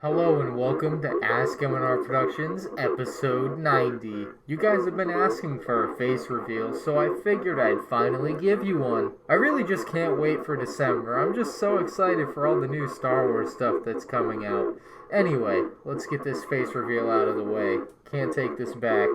Hello and welcome to Ask MandRproductions episode 90. You guys have been asking for a face reveal, so I figured I'd finally give you one. I really just can't wait for December. I'm just so excited for all the new Star Wars stuff that's coming out. Anyway, let's get this face reveal out of the way. Can't take this back.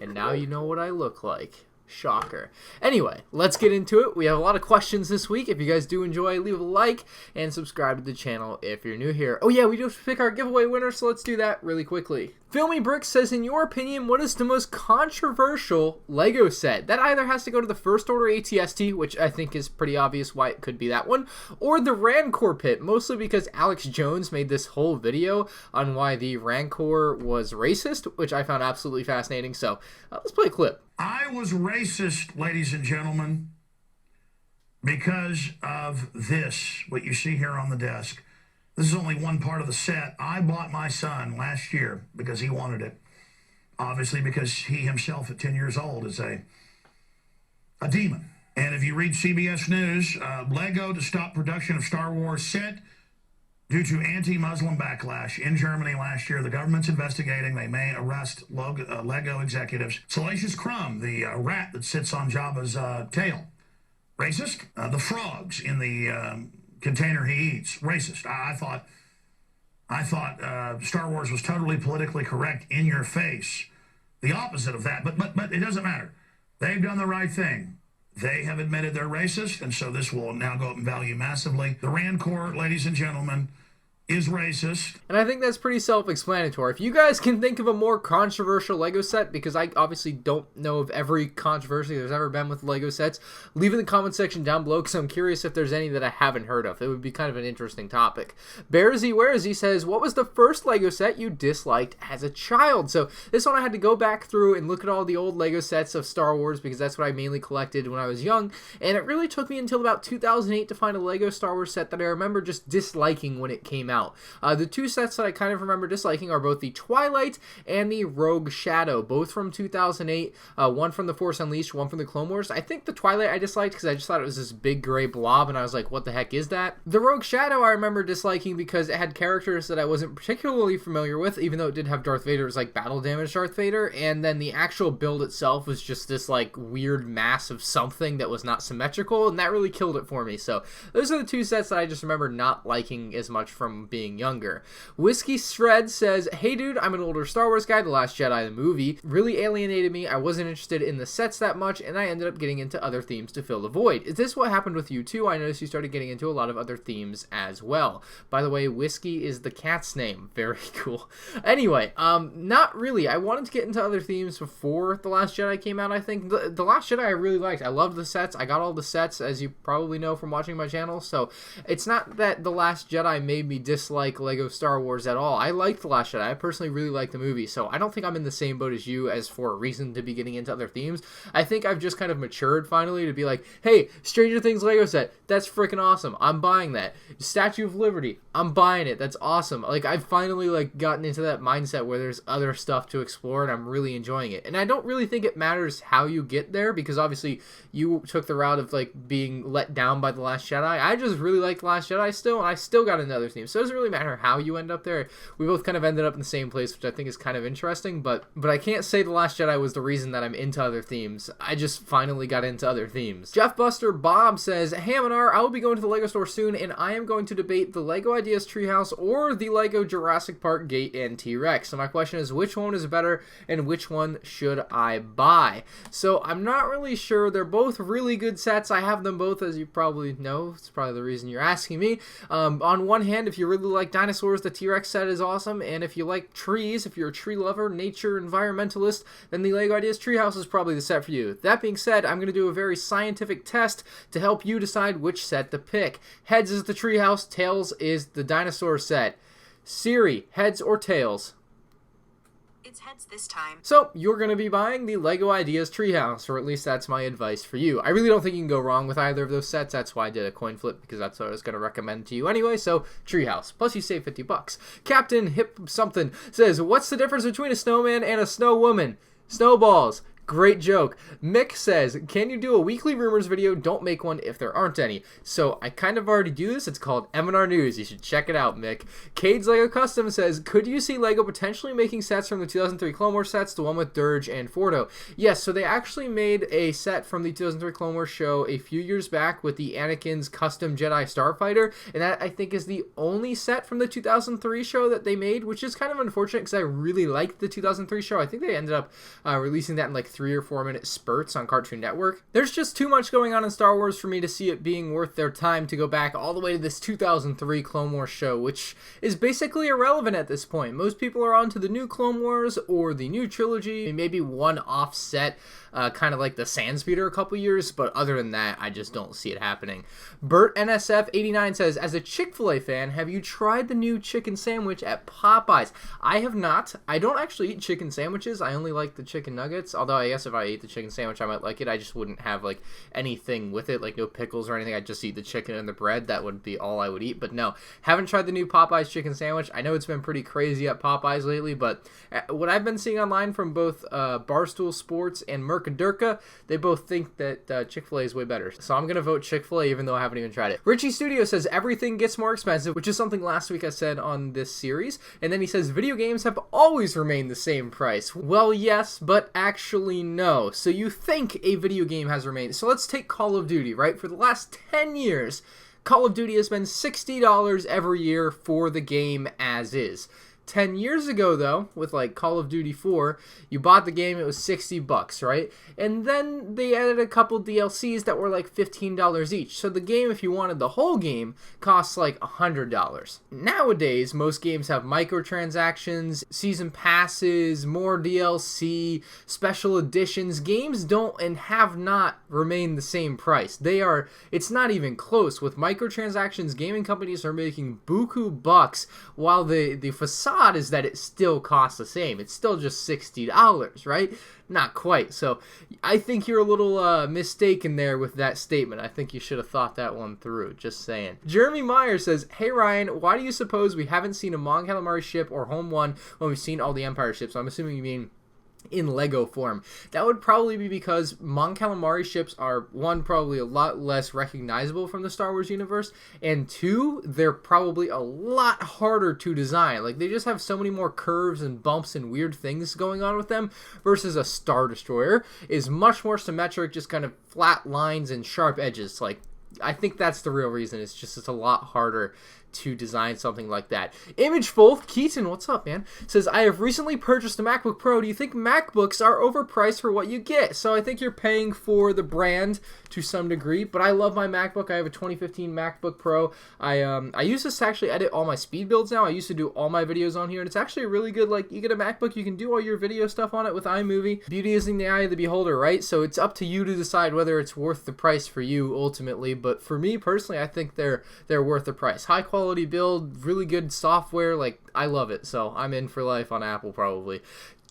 And now you know what I look like. Shocker. Anyway, let's get into it. We have a lot of questions this week. If you guys do enjoy, leave a like and subscribe to the channel if you're new here. Oh yeah, we do have to pick our giveaway winner, so let's do that really quickly. Filmy Bricks says, in your opinion, what is the most controversial Lego set? That either has to go to the First Order ATST, which I think is pretty obvious why it could be that one, or the Rancor Pit, mostly because Alex Jones made this whole video on why the Rancor was racist, which I found absolutely fascinating. So let's play a clip. I was racist, ladies and gentlemen, because of this, what you see here on the desk. This is only one part of the set. I bought my son last year because he wanted it. Obviously, because he himself at 10 years old is a demon. And if you read CBS News, Lego to stop production of Star Wars set due to anti-Muslim backlash in Germany last year. The government's investigating. They may arrest Lego executives. Salacious Crumb, the rat that sits on Jabba's tail. Racist. The frogs in the container he eats. Racist. I thought Star Wars was totally politically correct, in your face. The opposite of that. But it doesn't matter. They've done the right thing. They have admitted they're racist, and so this will now go up in value massively. The Rancor, ladies and gentlemen, is racist. And I think that's pretty self-explanatory. If you guys can think of a more controversial Lego set, because I obviously don't know of every controversy there's ever been with Lego sets, leave in the comment section down below, because I'm curious if there's any that I haven't heard of. It would be kind of an interesting topic. Bearsy Wearsy says, what was the first Lego set you disliked as a child? So this one I had to go back through and look at all the old Lego sets of Star Wars, because that's what I mainly collected when I was young, and it really took me until about 2008 to find a Lego Star Wars set that I remember just disliking when it came out. The two sets that I kind of remember disliking are both the Twilight and the Rogue Shadow, both from 2008, one from The Force Unleashed, one from the Clone Wars. I think the Twilight I disliked because I just thought it was this big gray blob, and I was like, what the heck is that? The Rogue Shadow I remember disliking because it had characters that I wasn't particularly familiar with, even though it did have Darth Vader. It was like battle damage Darth Vader, and then the actual build itself was just this like weird mass of something that was not symmetrical, and that really killed it for me. So those are the two sets that I just remember not liking as much from being younger. Whiskey Shred says, hey dude, I'm an older Star Wars guy. The Last Jedi, the movie, really alienated me. I wasn't interested in the sets that much, and I ended up getting into other themes to fill the void. Is this what happened with you too? I noticed you started getting into a lot of other themes as well. By the way, Whiskey is the cat's name. Very cool. Anyway, not really. I wanted to get into other themes before The Last Jedi came out, I think. The Last Jedi I really liked. I loved the sets. I got all the sets, as you probably know from watching my channel, so it's not that The Last Jedi made me dislike Lego Star Wars at all. I liked The Last Jedi. I personally really liked the movie, so I don't think I'm in the same boat as you as for a reason to be getting into other themes. I think I've just kind of matured finally to be like, hey, Stranger Things Lego set, that's freaking awesome. I'm buying that. Statue of Liberty, I'm buying it. That's awesome. Like, I've finally like gotten into that mindset where there's other stuff to explore, and I'm really enjoying it. And I don't really think it matters how you get there, because obviously you took the route of like being let down by The Last Jedi. I just really like The Last Jedi still, and I still got into other themes. So it doesn't really matter how you end up there. We both kind of ended up in the same place, which I think is kind of interesting, but I can't say The Last Jedi was the reason that I'm into other themes. I just finally got into other themes. Jeff Buster Bob says, hey MNR, I will be going to the Lego store soon, and I am going to debate the Lego Ideas Treehouse or the Lego Jurassic Park Gate and T-Rex. So my question is, which one is better, and which one should I buy? So I'm not really sure. They're both really good sets. I have them both, as you probably know. It's probably the reason you're asking me. On one hand, if you really like dinosaurs, the T-Rex set is awesome, and if you like trees, if you're a tree lover, nature, environmentalist, then the Lego Ideas Treehouse is probably the set for you. That being said, I'm going to do a very scientific test to help you decide which set to pick. Heads is the Treehouse, tails is the dinosaur set. Siri, heads or tails? It's heads this time. So, you're going to be buying the Lego Ideas Treehouse, or at least that's my advice for you. I really don't think you can go wrong with either of those sets. That's why I did a coin flip, because that's what I was going to recommend to you anyway. So, Treehouse. Plus, you save 50 bucks. Captain Hip Something says, what's the difference between a snowman and a snow woman? Snowballs. Great joke. Mick says, can you do a weekly rumors video? Don't make one if there aren't any. So I kind of already do this. It's called M&R News. You should check it out, Mick. Cade's Lego Custom says, could you see Lego potentially making sets from the 2003 Clone Wars sets, the one with Dirge and Fordo? Yes, so they actually made a set from the 2003 Clone Wars show a few years back with the Anakin's custom Jedi Starfighter, and that I think is the only set from the 2003 show that they made, which is kind of unfortunate because I really liked the 2003 show. I think they ended up releasing that in like 3 or 4 minute spurts on Cartoon Network. There's just too much going on in Star Wars for me to see it being worth their time to go back all the way to this 2003 Clone Wars show, which is basically irrelevant at this point. Most people are on to the new Clone Wars or the new trilogy, maybe one offset, kind of like the Sandspeeder a couple years, but other than that, I just don't see it happening. Bert NSF89 says, as a Chick-fil-A fan, have you tried the new chicken sandwich at Popeyes? I have not. I don't actually eat chicken sandwiches. I only like the chicken nuggets, although I guess if I ate the chicken sandwich, I might like it. I just wouldn't have like anything with it, like no pickles or anything. I'd just eat the chicken and the bread. That would be all I would eat. But no, haven't tried the new Popeyes chicken sandwich. I know it's been pretty crazy at Popeyes lately, but what I've been seeing online from both Barstool Sports and Merc and Durka, they both think that Chick-fil-A is way better. So I'm going to vote Chick-fil-A even though I haven't even tried it. Richie Studio says everything gets more expensive, which is something last week I said on this series. And then he says video games have always remained the same price. Well, yes, but actually no. So you think a video game has remained. So let's take Call of Duty, right? For the last 10 years, Call of Duty has been $60 every year for the game as is. 10 years ago, though, with like Call of Duty 4, you bought the game, it was $60, right? And then they added a couple DLCs that were like $15 each. So the game, if you wanted the whole game, costs like $100. Nowadays, most games have microtransactions, season passes, more DLC, special editions. Games don't and have not remained the same price. It's not even close. With microtransactions, gaming companies are making buku bucks, while the facade is that it still costs the same. It's still just $60, right? Not quite. So I think you're a little mistaken there with that statement. I think you should have thought that one through. Just saying. Jeremy Meyer says, hey Ryan, why do you suppose we haven't seen a Mon Calamari ship or Home One when we've seen all the Empire ships? I'm assuming you mean in Lego form. That would probably be because Mon Calamari ships are, one, probably a lot less recognizable from the Star Wars universe, and two, they're probably a lot harder to design. Like, they just have so many more curves and bumps and weird things going on with them, versus a Star Destroyer is much more symmetric, just kind of flat lines and sharp edges. Like, I think that's the real reason. It's a lot harder to design something like that. Imageful Keaton, what's up, man? Says, I have recently purchased a MacBook Pro. Do you think MacBooks are overpriced for what you get? So I think you're paying for the brand to some degree, but I love my MacBook. I have a 2015 MacBook Pro. I use this to actually edit all my speed builds now. I used to do all my videos on here, and it's actually really good. Like, you get a MacBook, you can do all your video stuff on it with iMovie. Beauty is in the eye of the beholder, right? So it's up to you to decide whether it's worth the price for you ultimately, but for me personally, I think they're worth the price. High quality build, really good software, like, I love it, so I'm in for life on Apple probably.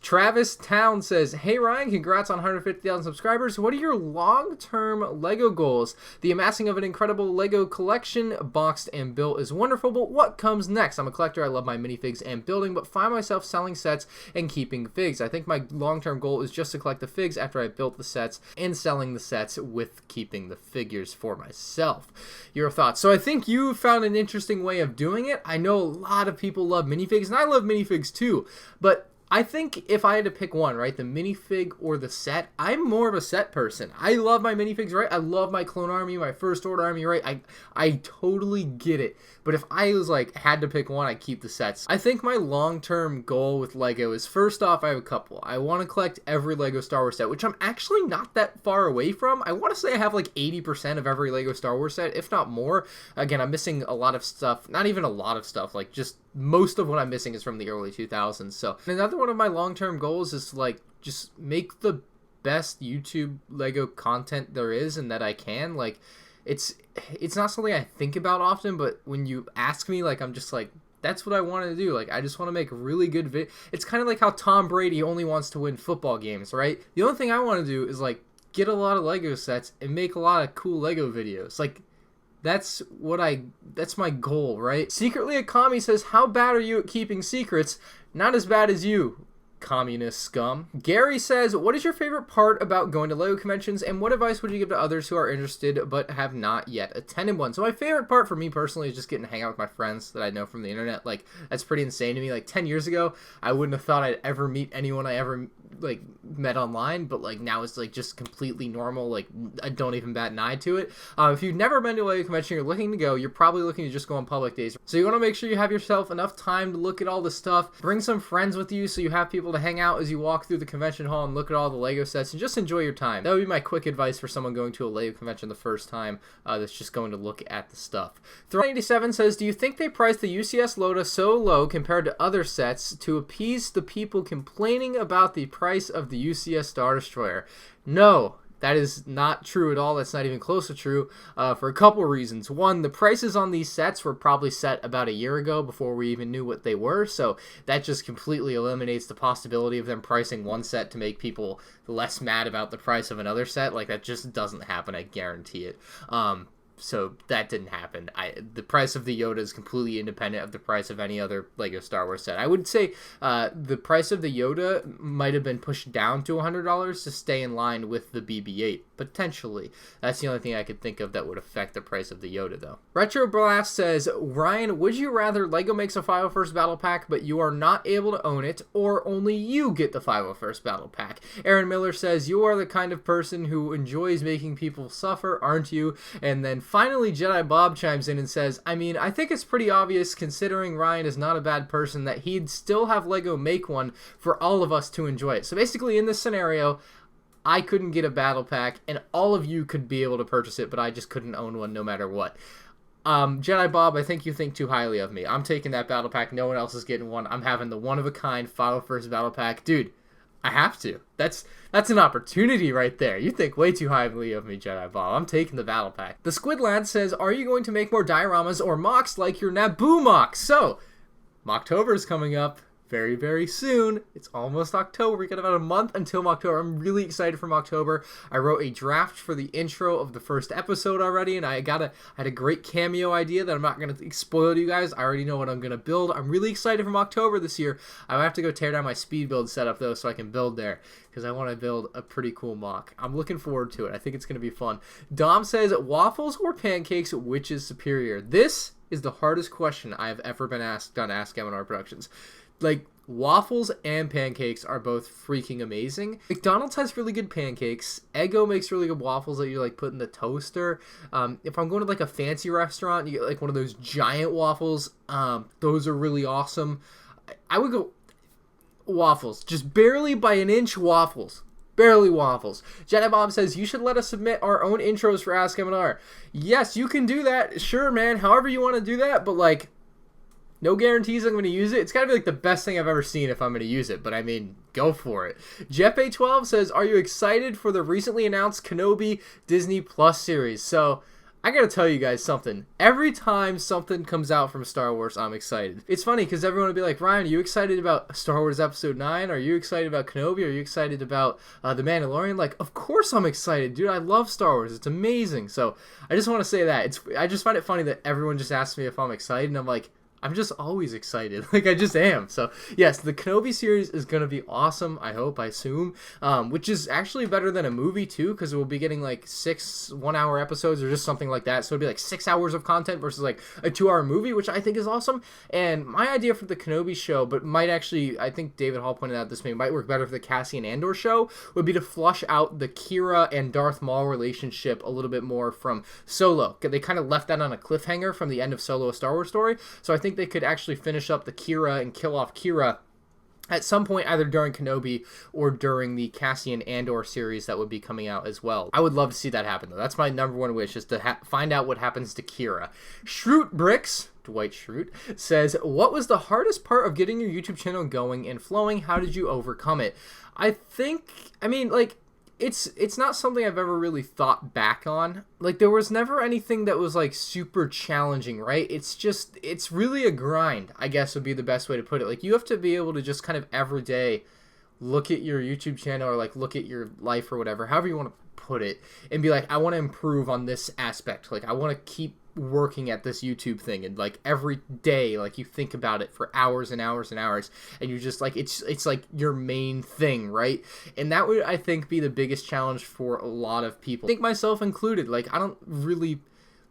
Travis Town says, hey Ryan, congrats on 150,000 subscribers. What are your long-term Lego goals? The amassing of an incredible Lego collection, boxed and built, is wonderful, but what comes next? I'm a collector, I love my minifigs and building, but find myself selling sets and keeping figs. I think my long-term goal is just to collect the figs after I built the sets, and selling the sets with keeping the figures for myself. Your thoughts? So I think you found an interesting way of doing it. I know a lot of people love minifigs, and I love minifigs too, but I think if I had to pick one, right, the minifig or the set, I'm more of a set person. I love my minifigs, right? I love my Clone Army, my First Order Army, right? I totally get it. But if I was like, had to pick one, I'd keep the sets. I think my long-term goal with Lego is, first off, I have a couple. I want to collect every Lego Star Wars set, which I'm actually not that far away from. I want to say I have like 80% of every Lego Star Wars set, if not more. Again, I'm missing a lot of stuff. Not even a lot of stuff, like just most of what I'm missing is from the early 2000s. So another one of my long-term goals is to like just make the best YouTube Lego content there is and that I can. Like, it's not something I think about often, but when you ask me, like, I'm just like, that's what I want to do. Like, I just want to make really good It's kind of like how Tom Brady only wants to win football games, right? The only thing I want to do is like get a lot of Lego sets and make a lot of cool Lego videos. Like, that's my goal, right? Secretly a Kami says, how bad are you at keeping secrets? Not as bad as you, communist scum. Gary says, what is your favorite part about going to LEGO conventions, and what advice would you give to others who are interested but have not yet attended one? So my favorite part for me personally is just getting to hang out with my friends that I know from the internet. Like, that's pretty insane to me. Like, 10 years ago, I wouldn't have thought I'd ever meet anyone I ever like met online, but like now it's like just completely normal. Like, I don't even bat an eye to it. If you've never been to a LEGO convention, you're looking to go, you're probably looking to just go on public days. So you want to make sure you have yourself enough time to look at all the stuff. Bring some friends with you so you have people to hang out as you walk through the convention hall and look at all the LEGO sets and just enjoy your time. That would be my quick advice for someone going to a LEGO convention the first time that's just going to look at the stuff. Throne87 says, do you think they priced the UCS Loda so low compared to other sets to appease the people complaining about the price of the UCS Star Destroyer? No, that is not true at all. That's not even close to true for a couple reasons. One, the prices on these sets were probably set about a year ago before we even knew what they were, so that just completely eliminates the possibility of them pricing one set to make people less mad about the price of another set. Like, that just doesn't happen, I guarantee it. So that didn't happen. The price of the Yoda is completely independent of the price of any other LEGO Star Wars set. I would say the price of the Yoda might have been pushed down to $100 to stay in line with the BB-8, potentially. That's the only thing I could think of that would affect the price of the Yoda, though. Retro Blast says, Ryan, would you rather LEGO makes a 501st Battle Pack, but you are not able to own it, or only you get the 501st Battle Pack? Aaron Miller says, you are the kind of person who enjoys making people suffer, aren't you? And then finally, Jedi Bob chimes in and says, I mean, I think it's pretty obvious, considering Ryan is not a bad person, that he'd still have LEGO make one for all of us to enjoy it. So basically, in this scenario, I couldn't get a battle pack, and all of you could be able to purchase it, but I just couldn't own one no matter what. Jedi Bob, I think you think too highly of me. I'm taking that battle pack. No one else is getting one. I'm having the one-of-a-kind 501st battle pack. Dude, I have to. That's an opportunity right there. You think way too highly of me, Jedi Bob. I'm taking the battle pack. The Squid Lad says, are you going to make more dioramas or mocks like your Naboo mock? So, Mocktober is coming up very, very soon. It's almost October. We got about a month until Mocktober. I'm really excited for Mocktober. I wrote a draft for the intro of the first episode already, and I had a great cameo idea that I'm not going to spoil to you guys. I already know what I'm going to build. I'm really excited for Mocktober this year. I have to go tear down my speed build setup, though, so I can build there, because I want to build a pretty cool mock. I'm looking forward to it. I think it's going to be fun. Dom says, waffles or pancakes, which is superior? This is the hardest question I have ever been asked on Ask MandRproductions. Like, waffles and pancakes are both freaking amazing. McDonald's has really good pancakes. Eggo makes really good waffles that you like put in the toaster. If I'm going to like a fancy restaurant, you get like one of those giant waffles. Those are really awesome. I would go waffles, just barely by an inch waffles. Barely waffles. Jedi Bob says, you should let us submit our own intros for Ask M&R. Yes, you can do that. Sure, man. However you want to do that, but like, no guarantees I'm going to use it. It's got to be like the best thing I've ever seen if I'm going to use it. But I mean, go for it. Jeff A12 says, are you excited for the recently announced Kenobi Disney Plus series? So, I got to tell you guys something. Every time something comes out from Star Wars, I'm excited. It's funny because everyone will be like, Ryan, are you excited about Star Wars Episode 9? Are you excited about Kenobi? Are you excited about The Mandalorian? Like, of course I'm excited, dude. I love Star Wars. It's amazing. So, I just want to say that. I just find it funny that everyone just asks me if I'm excited, and I'm like, I'm just always excited. Like, I just am. So, yes, the Kenobi series is going to be awesome, I hope, I assume. Which is actually better than a movie, too, because we'll be getting, like, 6 one-hour episodes or just something like that. So, it'll be, like, 6 hours of content versus, like, a 2-hour movie, which I think is awesome. And my idea for the Kenobi show, but might actually, I think David Hall pointed out this might work better for the Cassian Andor show, would be to flush out the Kira and Darth Maul relationship a little bit more from Solo. They kind of left that on a cliffhanger from the end of Solo, A Star Wars Story. So, I think they could actually finish up the Kira and kill off Kira at some point, either during Kenobi or during the Cassian Andor series that would be coming out as well. I would love to see that happen, though. That's my number one wish, is to find out what happens to Kira. Shroot Bricks, Dwight Schrute, says, what was the hardest part of getting your YouTube channel going and flowing? How did you overcome it? It's not something I've ever really thought back on. Like, there was never anything that was, like, super challenging, right? It's really a grind, I guess would be the best way to put it. Like, you have to be able to just kind of every day look at your YouTube channel or, like, look at your life or whatever, however you want to put it, and be like, I want to improve on this aspect. Like, I want to keep working at this YouTube thing, and like every day, like you think about it for hours and hours and hours, and you just like it's like your main thing, right? And that would, I think, be the biggest challenge for a lot of people, I think myself included. Like I don't really,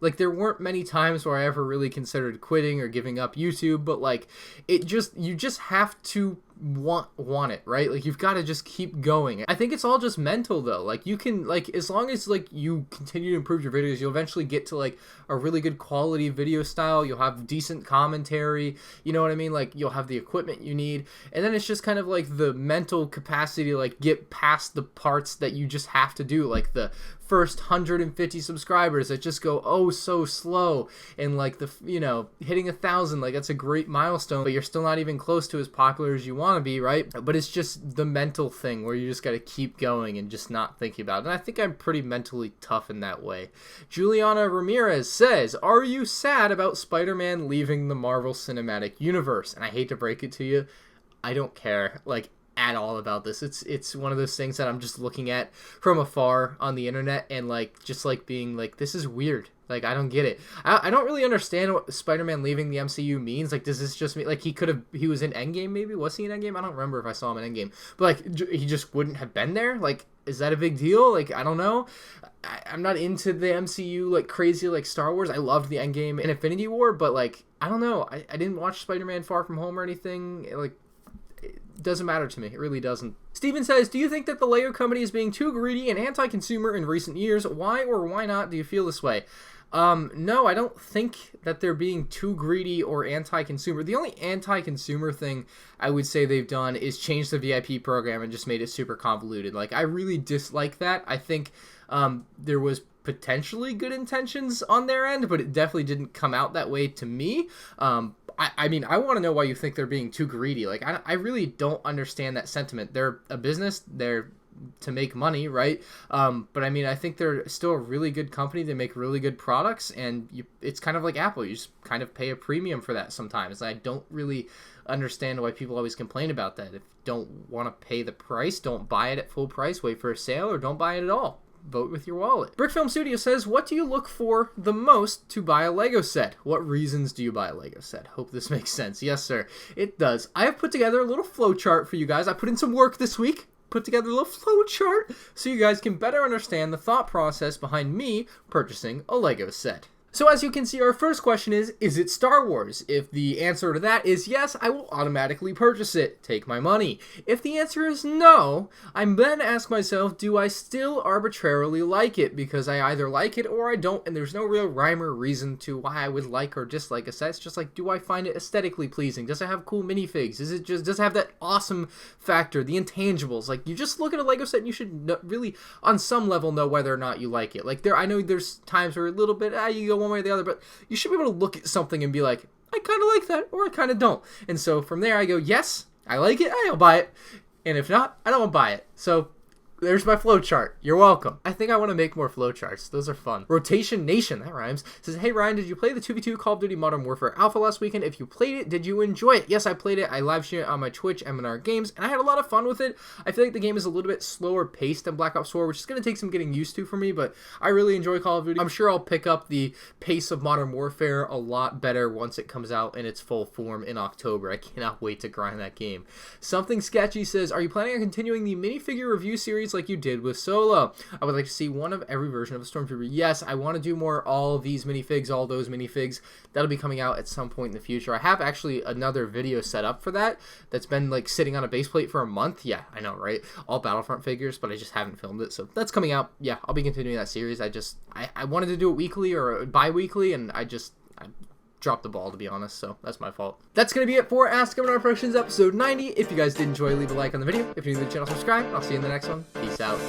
like there weren't many times where I ever really considered quitting or giving up YouTube, but like you just have to want it, right? Like you've got to just keep going. I think it's all just mental though. Like you can, like, as long as like you continue to improve your videos, you'll eventually get to like a really good quality video style. You'll have decent commentary, you know what I mean? Like you'll have the equipment you need, and then it's just kind of like the mental capacity to like get past the parts that you just have to do, like the first 150 subscribers that just go oh so slow, and like the, you know, hitting 1,000, like that's a great milestone, but you're still not even close to as popular as you want to be, right? But it's just the mental thing where you just got to keep going and just not thinking about it. And I think I'm pretty mentally tough in that way. Juliana Ramirez says, are you sad about Spider-Man leaving the Marvel Cinematic Universe? And I hate to break it to you, I don't care like at all about this. It's one of those things that I'm just looking at from afar on the internet and like just like being like, this is weird. Like, I don't get it. I don't really understand what Spider-Man leaving the MCU means. Like, does this just mean, like, he was in Endgame, maybe? Was he in Endgame? I don't remember if I saw him in Endgame. But, like, he just wouldn't have been there? Like, is that a big deal? Like, I don't know. I'm not into the MCU, like, crazy, like, Star Wars. I loved the Endgame and Infinity War, but, like, I don't know. I didn't watch Spider-Man Far From Home or anything. Like, it doesn't matter to me. It really doesn't. Steven says, do you think that the Lego company is being too greedy and anti-consumer in recent years? Why or why not do you feel this way? No, I don't think that they're being too greedy or anti-consumer. The only anti-consumer thing I would say they've done is change the VIP program and just made it super convoluted. Like, I really dislike that. I think there was potentially good intentions on their end, but it definitely didn't come out that way to me. I mean, I want to know why you think they're being too greedy. Like, I really don't understand that sentiment. They're a business. They're to make money, right? But I mean, I think they're still a really good company. They make really good products, and it's kind of like Apple. You just kind of pay a premium for that sometimes. I don't really understand why people always complain about that. If you don't want to pay the price, don't buy it at full price, wait for a sale, or don't buy it at all. Vote with your wallet. Brickfilm Studio says, what do you look for the most to buy a Lego set? What reasons do you buy a Lego set? Hope this makes sense. Yes, sir. It does. I have put together a little flow chart for you guys. I put in some work this week. Put together a little flow chart so you guys can better understand the thought process behind me purchasing a Lego set. So as you can see, our first question is it Star Wars? If the answer to that is yes, I will automatically purchase it. Take my money. If the answer is no, I then ask myself, do I still arbitrarily like it? Because I either like it or I don't, and there's no real rhyme or reason to why I would like or dislike a set. It's just like, do I find it aesthetically pleasing? Does it have cool minifigs? Does it have that awesome factor, the intangibles? Like, you just look at a Lego set and you should really, on some level, know whether or not you like it. Like, I know there's times where a little bit, you go one way or the other, but you should be able to look at something and be like, I kind of like that, or I kind of don't. And so from there I go, yes, I like it, I'll buy it. And if not, I don't buy it. So there's my flow chart. You're welcome. I think I want to make more flow charts. Those are fun. Rotation Nation, that rhymes, says, hey Ryan, did you play the 2v2 Call of Duty Modern Warfare Alpha last weekend? If you played it, did you enjoy it? Yes, I played it. I live streamed it on my Twitch, MNR Games, and I had a lot of fun with it. I feel like the game is a little bit slower paced than Black Ops 4, which is going to take some getting used to for me, but I really enjoy Call of Duty. I'm sure I'll pick up the pace of Modern Warfare a lot better once it comes out in its full form in October. I cannot wait to grind that game. Something Sketchy says, are you planning on continuing the minifigure review series like you did with Solo? I would like to see one of every version of a Stormtrooper. Yes, I want to do more all these minifigs, all those minifigs. That'll be coming out at some point in the future. I have actually another video set up for that that's been like sitting on a base plate for a month. Yeah, I know, right? All Battlefront figures, but I just haven't filmed it. So that's coming out. Yeah, I'll be continuing that series. I wanted to do it weekly or bi-weekly, and I dropped the ball, to be honest, so that's my fault. That's gonna be it for Ask MandRproductions episode 90. If you guys did enjoy, leave a like on the video. If you're new to the channel, subscribe. I'll see you in the next one. Peace out.